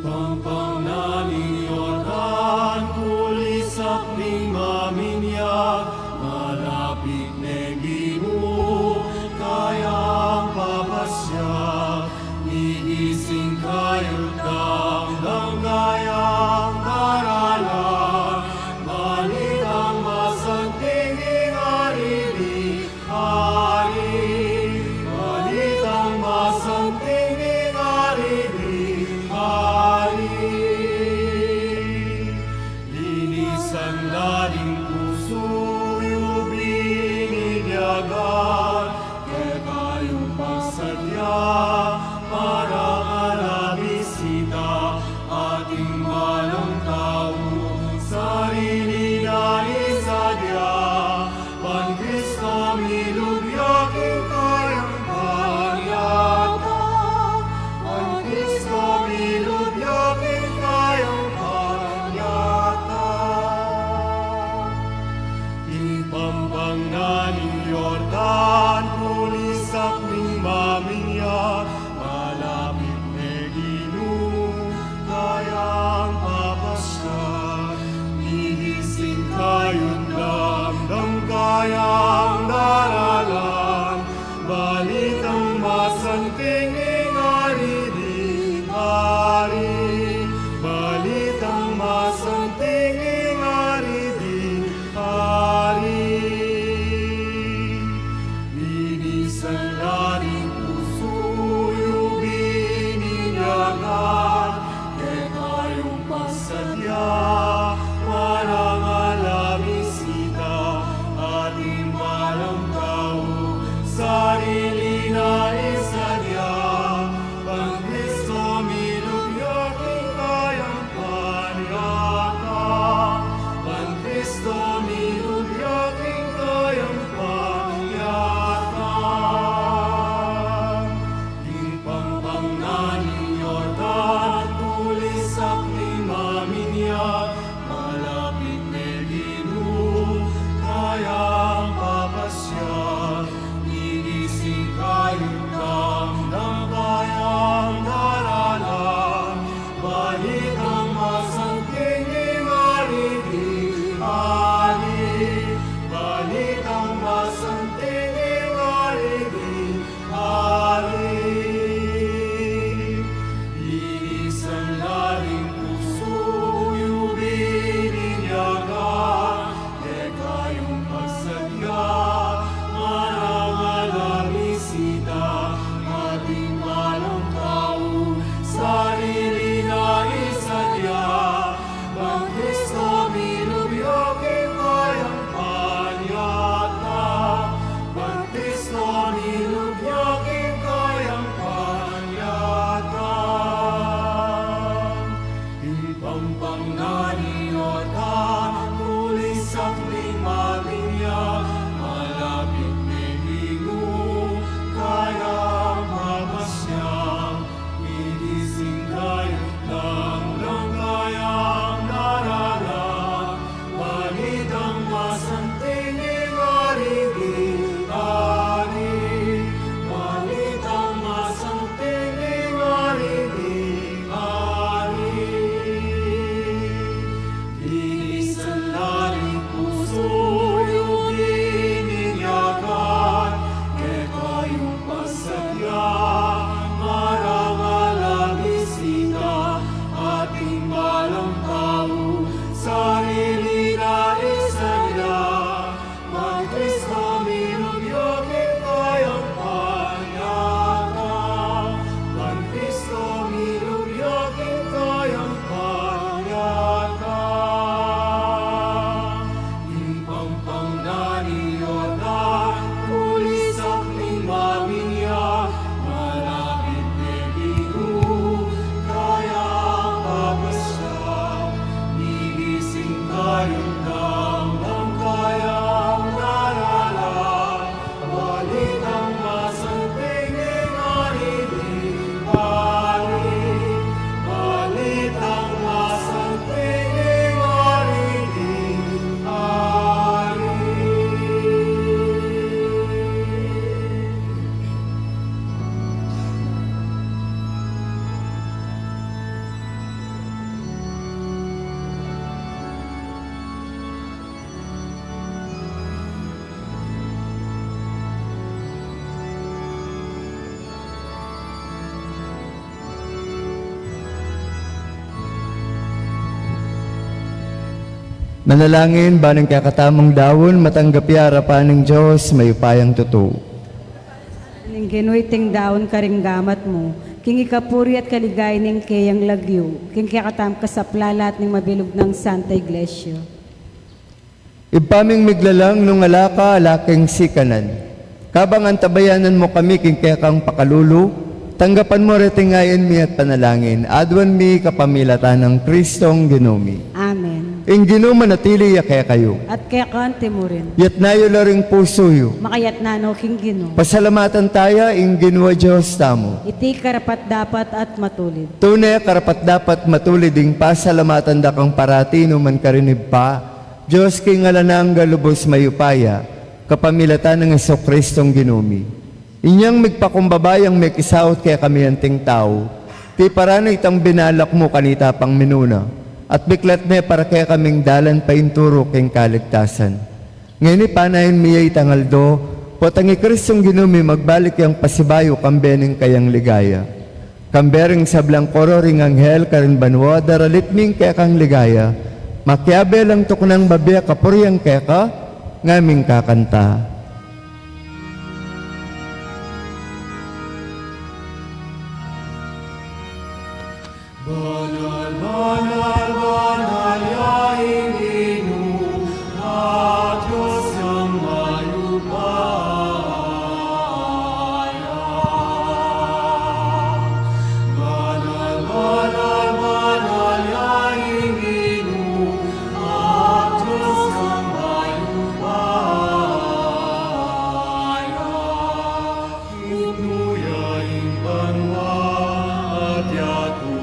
Pampang namin Yordan, kulisak ning maminyak, malapit negimu, kayang papasya, nigising kayo Manalangin ba ng kakatamang dawon, matanggap harapan ng Diyos, may upayang totoo. Ning ginuiting daon karing gamat mo, king ikapuri at kaligay ning kayang lagyo, king kakatam kasaplalat ning mabilog ng Santa Iglesia. Ipaming miglalang nung alaka alaking sikanan. Kabang antabayanan mo kami king kekang pakalulu, tanggapan mo retingayan mi at panalangin, adwan mi kapamilatan ng Kristong Ginumi. Amen. Ing Ginuma natili kaya kayo. At kaya kante mo rin, Yat nayo laring puso yo. makayat nano king Gino. Pasalamatan tayo ing Ginua Diyos tamo. Iti karapat dapat at matulid. Tunay karapat dapat matulid ing pasalamatan da kang parati no man karinib pa. Diyos king alanang galubos mayupaya, kapamilatan ng Kristong Ginumi. Inyang migpakumbabayang may kisaot kaya kami anting tao, ti parano itang binalak mo kanita pang minuna. At biklat ne para kaya kaming dalan pa inturo king kaligtasan. Ngayon panayin miyay tangaldo, potangi Kristong Ginumi magbalik yang pasibayo kambening kayang ligaya. Kambering sablang koro ring anghel karin banwa daralit ming kaya kang ligaya. Makiabe lang tuknang babya kapuryang kaya ka, ngaming kakanta. Banal, banal, banal, yaing inu, at Diyos yang mayupaya. Banal, banal, banal, yaing inu, at Diyos yang mayupaya. Inuyaing banwa at yatu,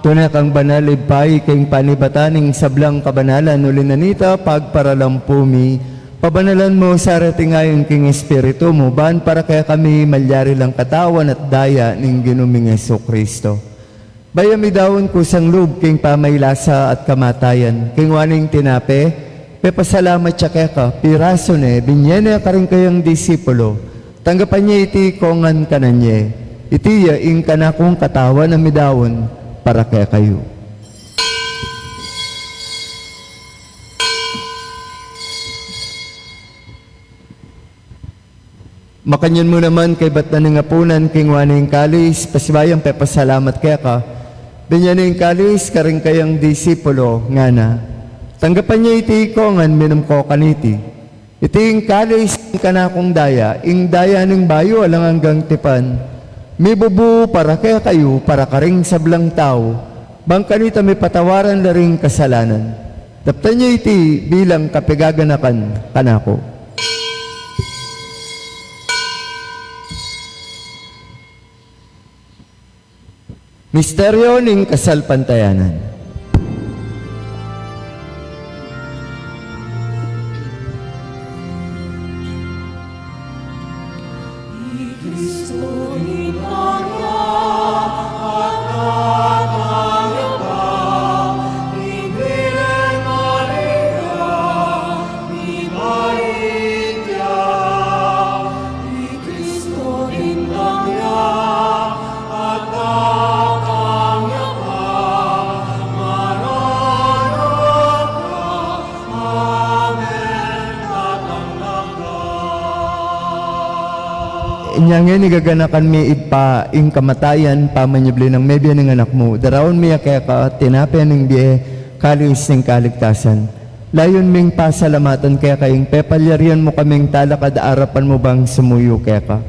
Tunay kang banal ipay kayong panibataning sablang kabanalan ulinanita pagparalampumi. Pabanalan mo sa ratingayon king Espiritu mo ban para kaya kami malyari lang katawan at daya ning Ginuming Kristo. Bayami dawon kusang loob king pamaylasa at kamatayan king waning tinape. Pepasalamat siya kaya ka piraso ne binyene ka rin kayang disipulo. Tanggapan niya iti kongan kananye. Itiya ing kanakong katawan na midawon para kaya kayo. Makanyan mo naman kay ba't na nangapunan king waning kalis, pasibayang pepasalamat kaya ka. Binyaning kalis karing kayang disipulo nga na. Tanggapan niya iti kongan minum ko kaniti. Iting kalis ing kanakong daya, ing daya ning bayo alang hanggang tipan. May bubu para kaya kayo, para karing sablang tao, bang kanita may patawaran na ring kasalanan. Daptan niya iti bilang kapigaganakan kanako. Misteryo ning kasalpantayanan. Inyangin igaganakan mi idpa ing kamatayan pamanyubli ng mebya ng anak mo. Darawon mi kaya ka tinapyan ng biye kalis ng kaligtasan. Layon ming pasalamatan kaya kayong pepalyarian mo kaming talakad arapan mo bang sumuyo kaya ka.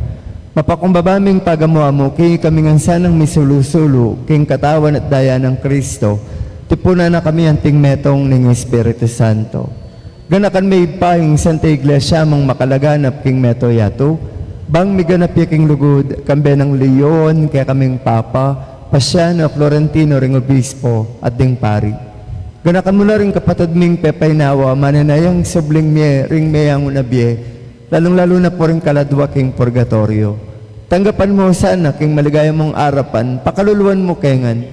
Mapakumbabaming pagamuha mo, kay kami nga sanang misulusulo, king katawan at daya ng Kristo, tipuna na kami anting metong ng Espiritu Santo. Ganakan may pahing Santa Iglesia mong makalaganap king meto yato, bang miganap king lugod, kambe ng Leon, kaya kaming Papa, Pasiano, Florentino, ring Obispo, at ding Pari. Ganakan mo na rin kapatid ming pepaynawa, mananayang subling ring mayang unabye, lalong-lalo na po rin kaladwa king purgatorio. Tanggapan mo sana king maligaya mong arapan, pakaluluan mo kengan,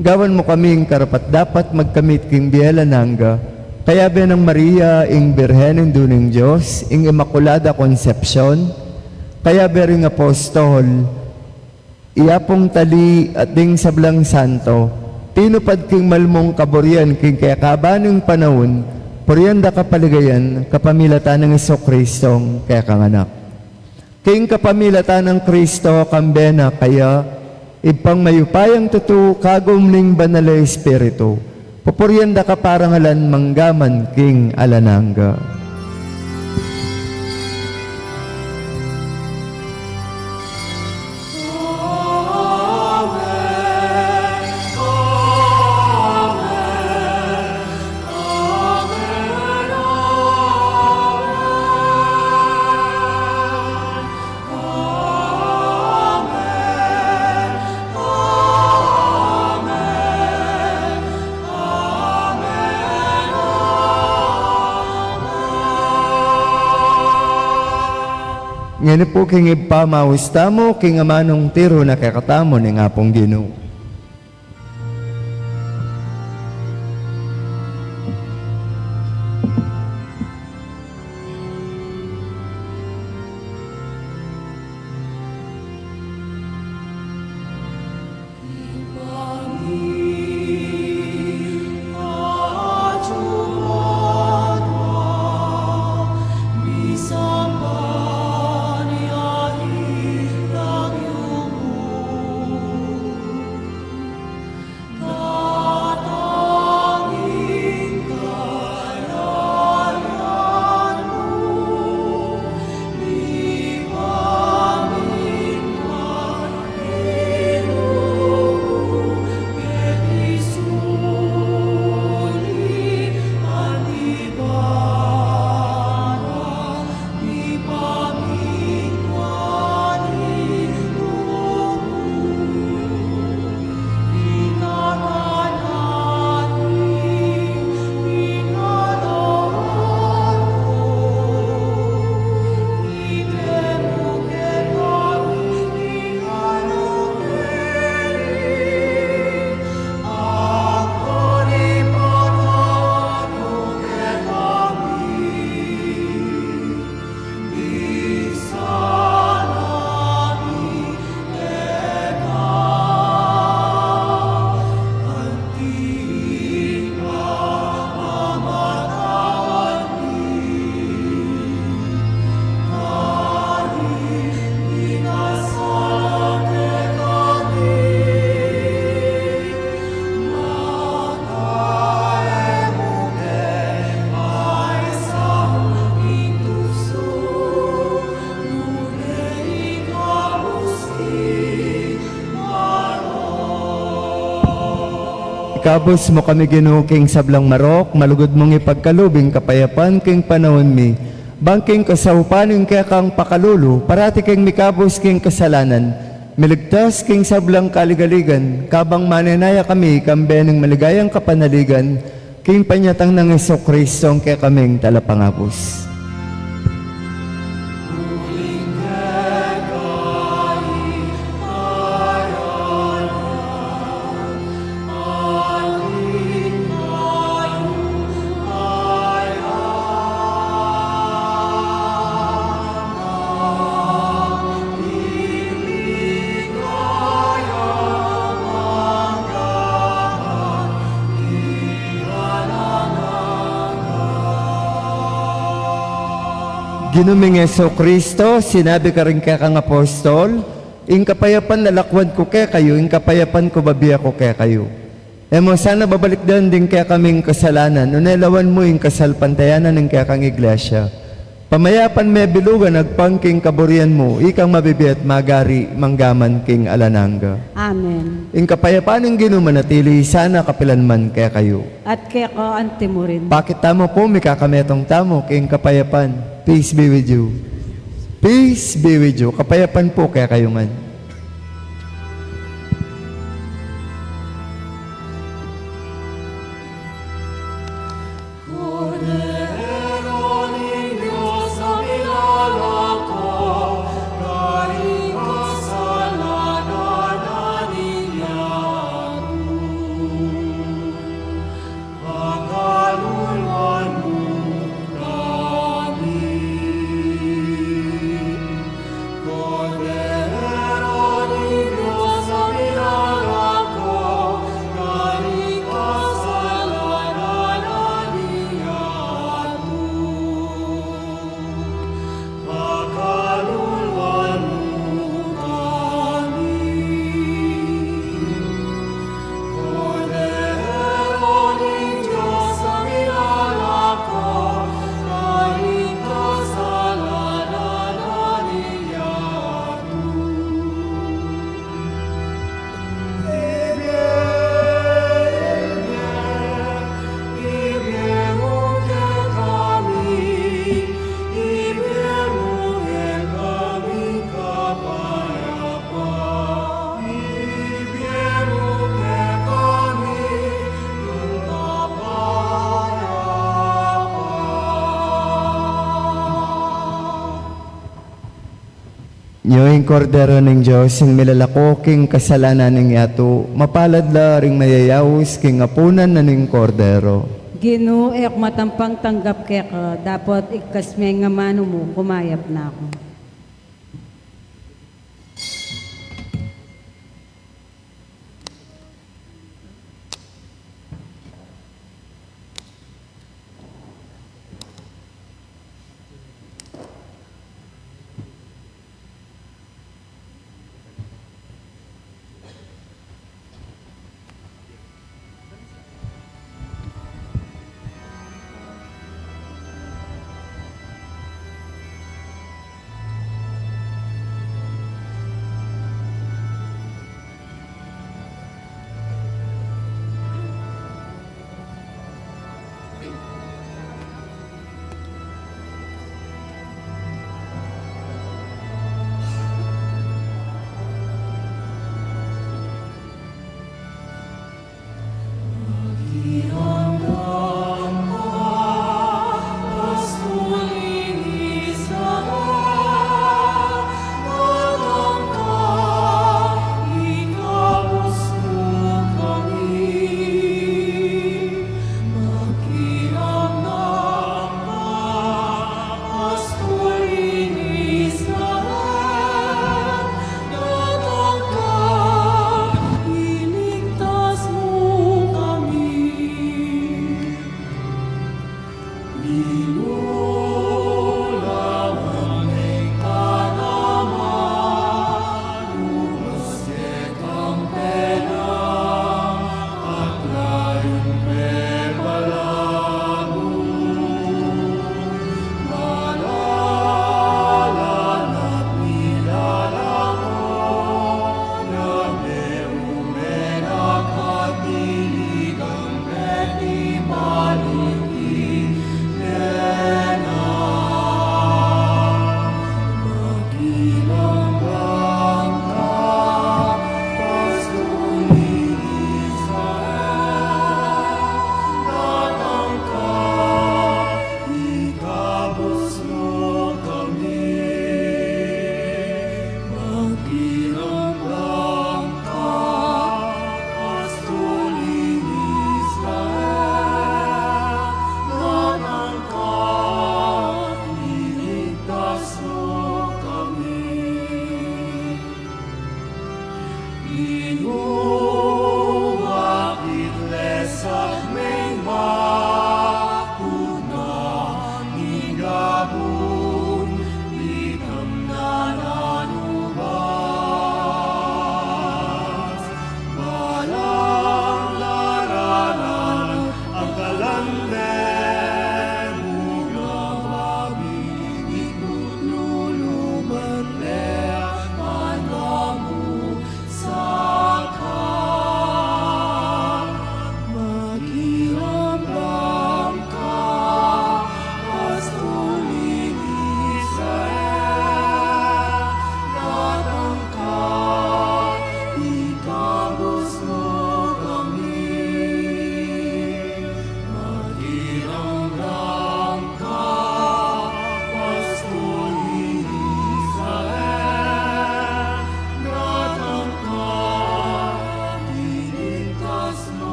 gawan mo kaming karapat dapat magkamit king Bielananga, kaya be ng Maria, ing Birhen duning Diyos, ing Immaculada Concepcion, kaya be ring Apostol, iyapong tali at ding sablang santo, tinupad king malmong kaboryan king kaya kabanong panahon, puryanda kapaligayan, kapamilatan ng Jesucristong kaya kanganak. King kapamilatan ng Kristo kambena kaya ipang mayupayang tutu kagom ning banal na Espiritu. Pupuryanda ka parangalan manggaman king alananga. Ngayon po king ipamawista mo, king amanong tiro na kakatamo ni nga pong Ginoo. Ikabos mo kami Ginoo king sablang marok, malugod mong ipagkalubing kapayapan king panahon mi. Bangking kasahupaning kaya kang pakalulu, parati king mikabos king kasalanan. Miligtas king sablang kaligaligan, kabang mananaya kami kambeneng maligayang kapanaligan, king panyatang ng Jesucristo kaya kaming talapangapos. Ginuming Jesucristo, sinabi ka rin kaya kang apostol, ing kapayapan nalakwad ko kaya kayo, ing kapayapan ko babiya ko kaya kayo. Emo sana babalik din kaya kaming kasalanan, unelawan mo ing kasalpantayanan ng kaya kang iglesia. Pamayapan me bilugan agpangking kaburian mo, ikang mabibiyat magari manggaman king alananga. Amen. Ing kapayapaan ng ginumanatili, sana kapilanman kaya kayo. At kaya ko antimo rin. Bakit tamo po, may kakametong tamo, king kapayapan. Peace be with you. Peace be with you. Kapayapan po kaya kayo man. Cordero Niño sa nilalako, galing kasalanan ninyago. Pagkaluluan mo kami. Cordero Niño sa nilalako, galing kasalanan ninyago. Pagkaluluan mo kami. Cordero Niño sa nilalako, galing kasalanan ninyago. Nyoing kordero ng Diyos, yung milalako king kasalanan ng yato, mapalad la ring mayayawis king apunan na ning kordero. Ginoo, ek matampang tanggap kaya ka, dapat ikasme nga mano mo, kumayap na ako.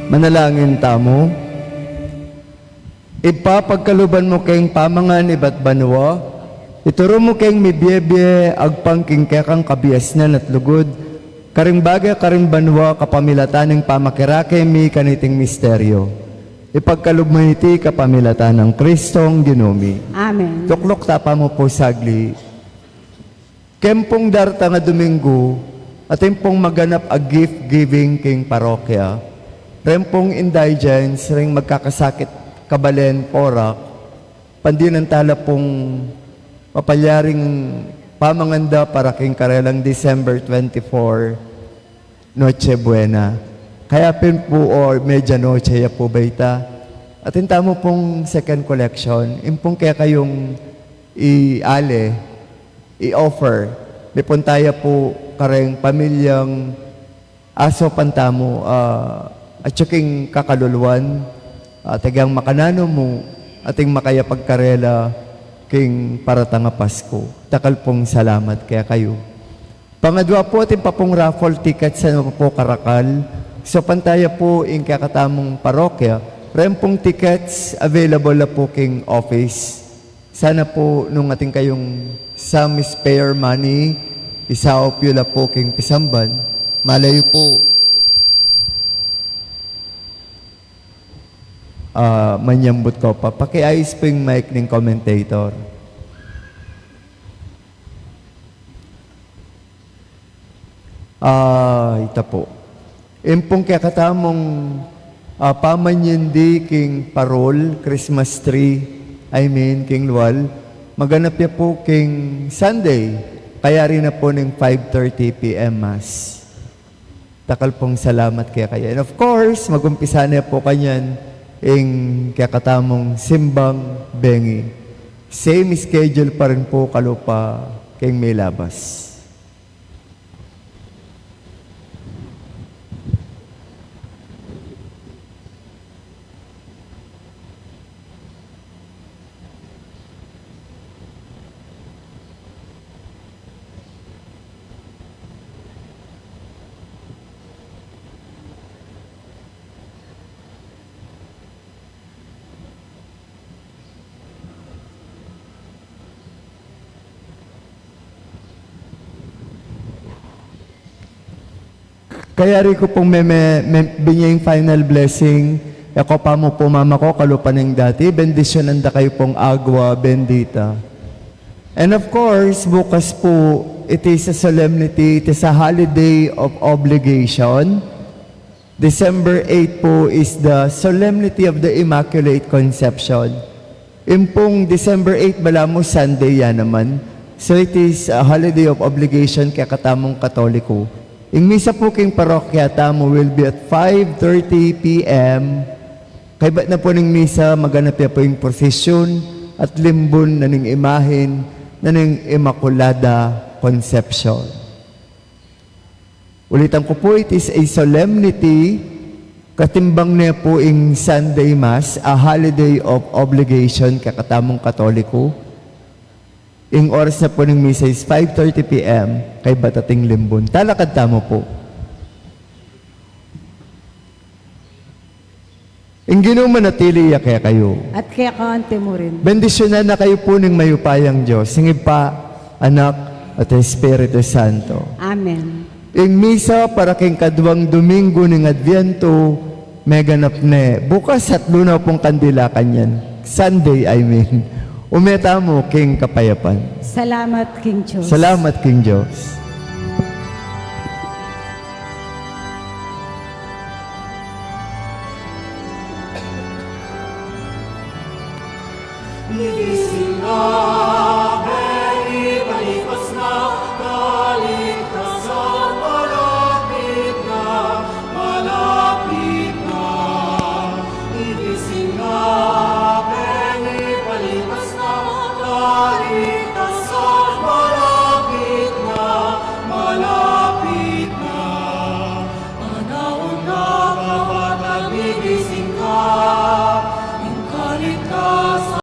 Manalangin tamo. Ipapagkaluban mo kayong pamangan iba't banwa, ituro mo kayong mibyebye, agpangking kekang kabiasnan at lugod, karing bagay karing banwa kapamilatan ng pamakirake mi kaniting misteryo. Ipagkalub mo iti kapamilatan ng Kristong Ginumi. Amen. Tuklok tapa mo po sagli. Kempong darta nga Domingo, ating pong maganap a gift-giving king parokya. Rempong indigents, ring magkakasakit kabalen porak, pandinantala pong papalyaring pamanganda para king karelang December 24, Noche Buena. Kaya pin po or medianoche ya po baita. At mo pong second collection, impong kaya kayong i-offer. May puntaya po kareng pamilyang aso pantamo at suking kakaluluan. Tagang makanano mo, ating makaya pagkarela king paratanga Pasko. Takal pong salamat kaya kayo. Pangadwa po ating papong raffle ticket sa po Karakal. So pantaya po in kakatamong parokya, rempong tickets available na po king office. Sana po nung ating kayong some spare money, isaop yun na po king pisamban, malayo po manyambot ko pa. Pakiayos po yung mic ng commentator. Ito po. Impong kakatamong pamanyindi king parol, Christmas tree, king luwal, maganap niya po king Sunday, kaya rin na po ng 5:30 p.m. Mass. Takal pong salamat kaya kaya. And of course, magumpisa na po kanyan ing kakatamong simbang bengi. Same schedule pa rin po kalupa king may labas. Kaya rin ko pong binyang final blessing. Ako pa mo po mama ko, kalupan ng dati. Bendisyon anda kayo pong agwa bendita. And of course, bukas po, it is a solemnity, it is a holiday of obligation. December 8 po is the solemnity of the Immaculate Conception. Impong December 8, bala mo Sunday yan naman. So it is a holiday of obligation kaya katamong Katoliko. Ang misa po king parokya tamo will be at 5:30 p.m. Kaya ba't na po ng misa, maganap ya po yung prosesyon at limbon na ning imahin na ning Immaculada Conception. Ulitan ko po, it is a solemnity, katimbang na po yung Sunday Mass, a holiday of obligation kakatamong Katoliko. Yung oras na po ng misa is 5:30 p.m. kay Batating Limbon. Talakad tamo po. Yung ginumanatili ya kaya kayo. At kaya kaante mo rin. Bendisyonan na kayo po ng mayupayang Diyos. Singib pa, Anak, at Espiritu Santo. Amen. Yung misa para king kadwang Domingo ng Adviento, may ganap ne. Bukas at lunaw pong kandila kanyan. Sunday, I mean. Umeta mo, King Kapayapan. Salamat, King Diyos. Salamat, King Diyos. Nigising na, Mary, palipas na, kaligtasan, malapit na, malapit na. Nigising na, Mary, palipas na, kaligtasan, malapit na, malapit na. Panahon na, kapatid, nigising ka, yung kaligtasan.